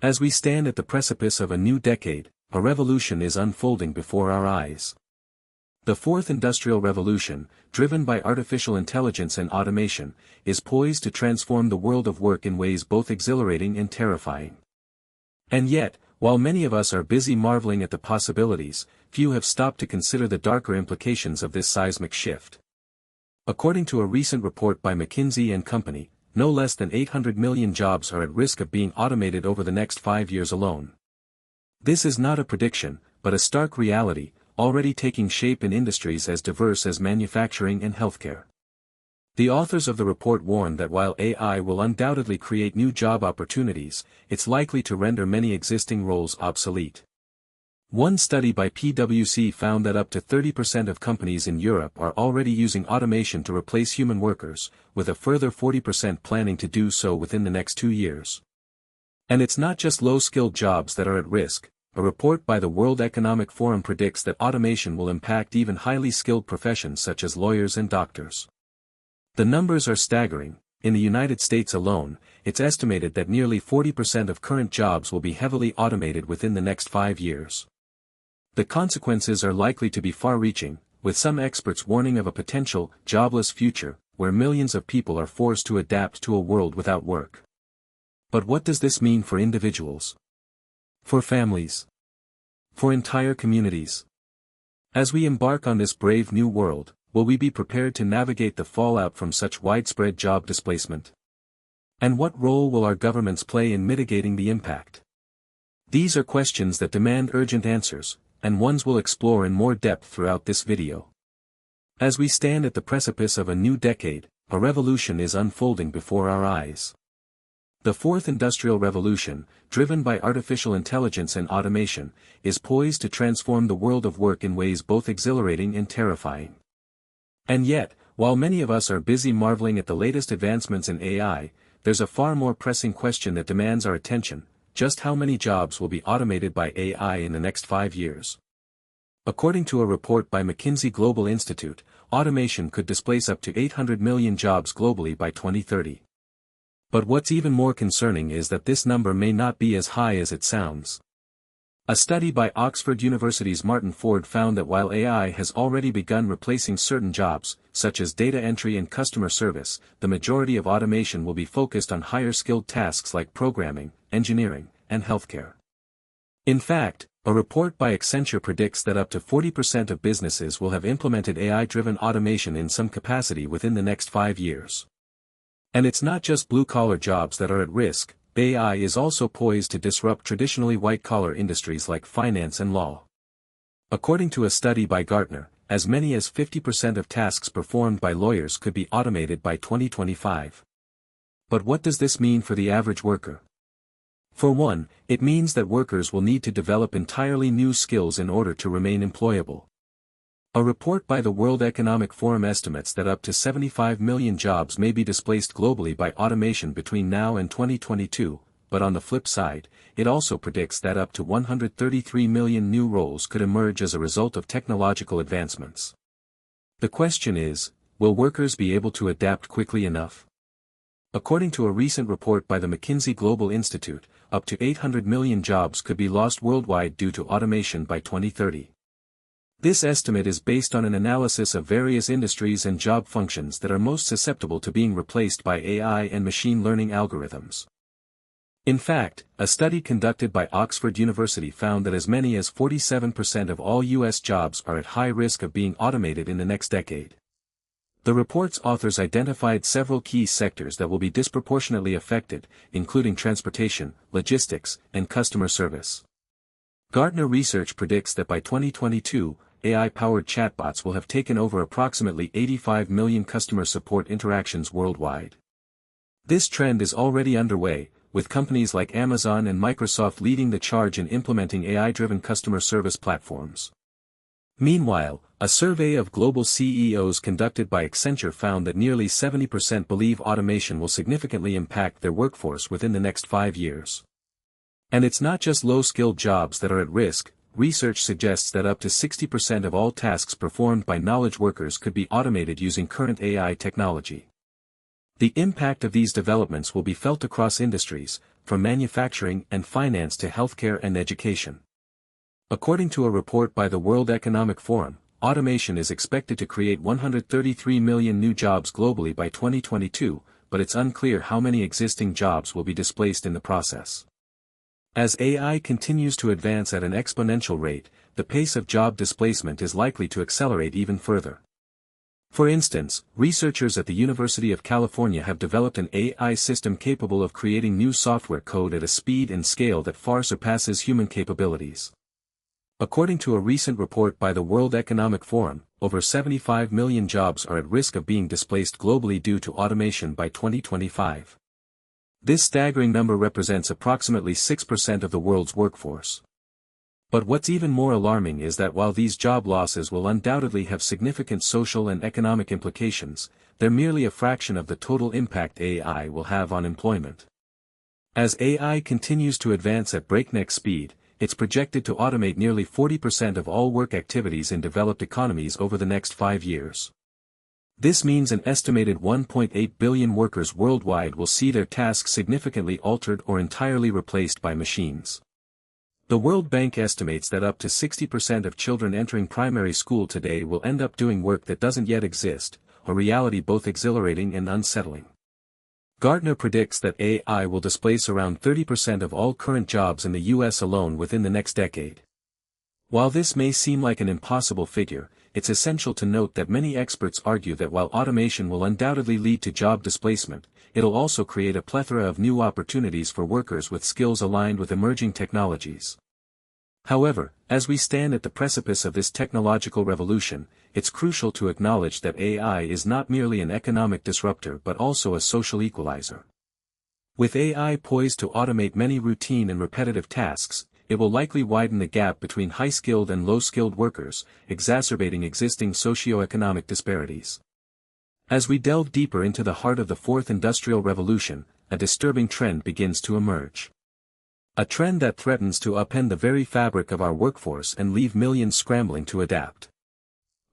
As we stand at the precipice of a new decade, a revolution is unfolding before our eyes. The fourth industrial revolution, driven by artificial intelligence and automation, is poised to transform the world of work in ways both exhilarating and terrifying. And yet, while many of us are busy marveling at the possibilities, few have stopped to consider the darker implications of this seismic shift. According to a recent report by McKinsey Company, no less than 800 million jobs are at risk of being automated over the next 5 years alone. This is not a prediction, but a stark reality, already taking shape in industries as diverse as manufacturing and healthcare. The authors of the report warn that while AI will undoubtedly create new job opportunities, it's likely to render many existing roles obsolete. One study by PwC found that up to 30% of companies in Europe are already using automation to replace human workers, with a further 40% planning to do so within the next 2 years. And it's not just low-skilled jobs that are at risk. A report by the World Economic Forum predicts that automation will impact even highly skilled professions such as lawyers and doctors. The numbers are staggering. In the United States alone, it's estimated that nearly 40% of current jobs will be heavily automated within the next 5 years. The consequences are likely to be far-reaching, with some experts warning of a potential jobless future, where millions of people are forced to adapt to a world without work. But what does this mean for individuals? For families? For entire communities? As we embark on this brave new world, will we be prepared to navigate the fallout from such widespread job displacement? And what role will our governments play in mitigating the impact? These are questions that demand urgent answers, and ones we'll explore in more depth throughout this video. As we stand at the precipice of a new decade, a revolution is unfolding before our eyes. The fourth industrial revolution, driven by artificial intelligence and automation, is poised to transform the world of work in ways both exhilarating and terrifying. And yet, while many of us are busy marveling at the latest advancements in AI, there's a far more pressing question that demands our attention: just how many jobs will be automated by AI in the next 5 years? According to a report by McKinsey Global Institute, automation could displace up to 800 million jobs globally by 2030. But what's even more concerning is that this number may not be as high as it sounds. A study by Oxford University's Martin Ford found that while AI has already begun replacing certain jobs, such as data entry and customer service, the majority of automation will be focused on higher-skilled tasks like programming, engineering, and healthcare. In fact, a report by Accenture predicts that up to 40% of businesses will have implemented AI-driven automation in some capacity within the next 5 years. And it's not just blue-collar jobs that are at risk. AI is also poised to disrupt traditionally white-collar industries like finance and law. According to a study by Gartner, as many as 50% of tasks performed by lawyers could be automated by 2025. But what does this mean for the average worker? For one, it means that workers will need to develop entirely new skills in order to remain employable. A report by the World Economic Forum estimates that up to 75 million jobs may be displaced globally by automation between now and 2022, but on the flip side, it also predicts that up to 133 million new roles could emerge as a result of technological advancements. The question is, will workers be able to adapt quickly enough? According to a recent report by the McKinsey Global Institute, up to 800 million jobs could be lost worldwide due to automation by 2030. This estimate is based on an analysis of various industries and job functions that are most susceptible to being replaced by AI and machine learning algorithms. In fact, a study conducted by Oxford University found that as many as 47% of all U.S. jobs are at high risk of being automated in the next decade. The report's authors identified several key sectors that will be disproportionately affected, including transportation, logistics, and customer service. Gartner Research predicts that by 2022, AI-powered chatbots will have taken over approximately 85 million customer support interactions worldwide. This trend is already underway, with companies like Amazon and Microsoft leading the charge in implementing AI-driven customer service platforms. Meanwhile, a survey of global CEOs conducted by Accenture found that nearly 70% believe automation will significantly impact their workforce within the next 5 years. And it's not just low-skilled jobs that are at risk. Research suggests that up to 60% of all tasks performed by knowledge workers could be automated using current AI technology. The impact of these developments will be felt across industries, from manufacturing and finance to healthcare and education. According to a report by the World Economic Forum, automation is expected to create 133 million new jobs globally by 2022, but it's unclear how many existing jobs will be displaced in the process. As AI continues to advance at an exponential rate, the pace of job displacement is likely to accelerate even further. For instance, researchers at the University of California have developed an AI system capable of creating new software code at a speed and scale that far surpasses human capabilities. According to a recent report by the World Economic Forum, over 75 million jobs are at risk of being displaced globally due to automation by 2025. This staggering number represents approximately 6% of the world's workforce. But what's even more alarming is that while these job losses will undoubtedly have significant social and economic implications, they're merely a fraction of the total impact AI will have on employment. As AI continues to advance at breakneck speed, it's projected to automate nearly 40% of all work activities in developed economies over the next 5 years. This means an estimated 1.8 billion workers worldwide will see their tasks significantly altered or entirely replaced by machines. The World Bank estimates that up to 60% of children entering primary school today will end up doing work that doesn't yet exist, a reality both exhilarating and unsettling. Gartner predicts that AI will displace around 30% of all current jobs in the US alone within the next decade. While this may seem like an impossible figure, it's essential to note that many experts argue that while automation will undoubtedly lead to job displacement, it'll also create a plethora of new opportunities for workers with skills aligned with emerging technologies. However, as we stand at the precipice of this technological revolution, it's crucial to acknowledge that AI is not merely an economic disruptor but also a social equalizer. With AI poised to automate many routine and repetitive tasks, it will likely widen the gap between high-skilled and low-skilled workers, exacerbating existing socio-economic disparities. As we delve deeper into the heart of the Fourth Industrial Revolution, a disturbing trend begins to emerge. A trend that threatens to upend the very fabric of our workforce and leave millions scrambling to adapt.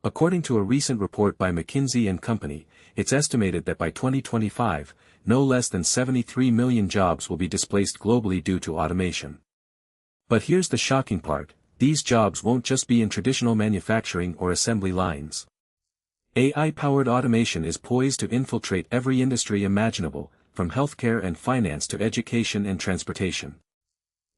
According to a recent report by McKinsey Company, it's estimated that by 2025, no less than 73 million jobs will be displaced globally due to automation. But here's the shocking part, these jobs won't just be in traditional manufacturing or assembly lines. AI-powered automation is poised to infiltrate every industry imaginable, from healthcare and finance to education and transportation.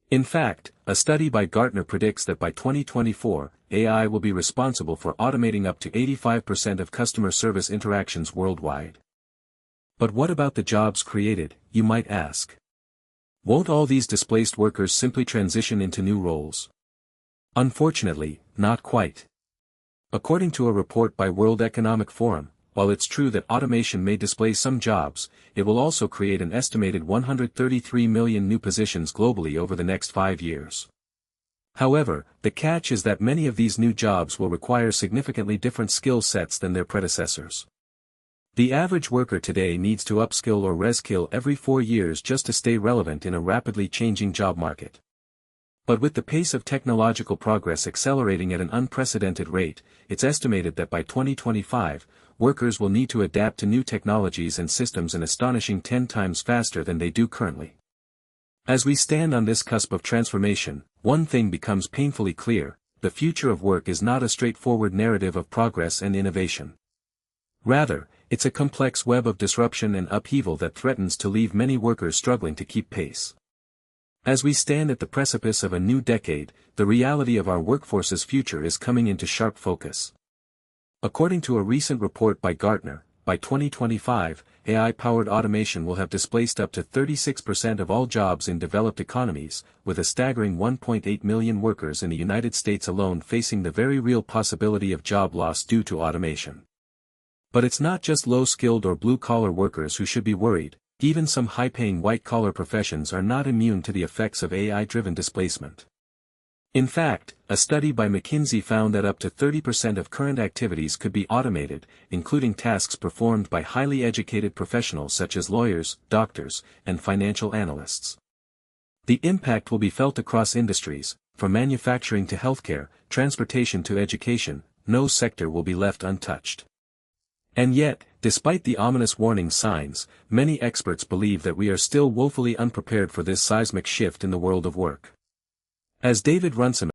In fact, a study by Gartner predicts that by 2024, AI will be responsible for automating up to 85% of customer service interactions worldwide. But what about the jobs created, you might ask? Won't all these displaced workers simply transition into new roles? Unfortunately, not quite. According to a report by World Economic Forum, while it's true that automation may displace some jobs, it will also create an estimated 133 million new positions globally over the next 5 years. However, the catch is that many of these new jobs will require significantly different skill sets than their predecessors. The average worker today needs to upskill or reskill every 4 years just to stay relevant in a rapidly changing job market. But with the pace of technological progress accelerating at an unprecedented rate, it's estimated that by 2025, workers will need to adapt to new technologies and systems an astonishing 10 times faster than they do currently. As we stand on this cusp of transformation, one thing becomes painfully clear: the future of work is not a straightforward narrative of progress and innovation. Rather, it's a complex web of disruption and upheaval that threatens to leave many workers struggling to keep pace. As we stand at the precipice of a new decade, the reality of our workforce's future is coming into sharp focus. According to a recent report by Gartner, by 2025, AI-powered automation will have displaced up to 36% of all jobs in developed economies, with a staggering 1.8 million workers in the United States alone facing the very real possibility of job loss due to automation. But it's not just low-skilled or blue-collar workers who should be worried. Even some high-paying white-collar professions are not immune to the effects of AI-driven displacement. In fact, a study by McKinsey found that up to 30% of current activities could be automated, including tasks performed by highly educated professionals such as lawyers, doctors, and financial analysts. The impact will be felt across industries, from manufacturing to healthcare, transportation to education. No sector will be left untouched. And yet, despite the ominous warning signs, many experts believe that we are still woefully unprepared for this seismic shift in the world of work. As David Runciman,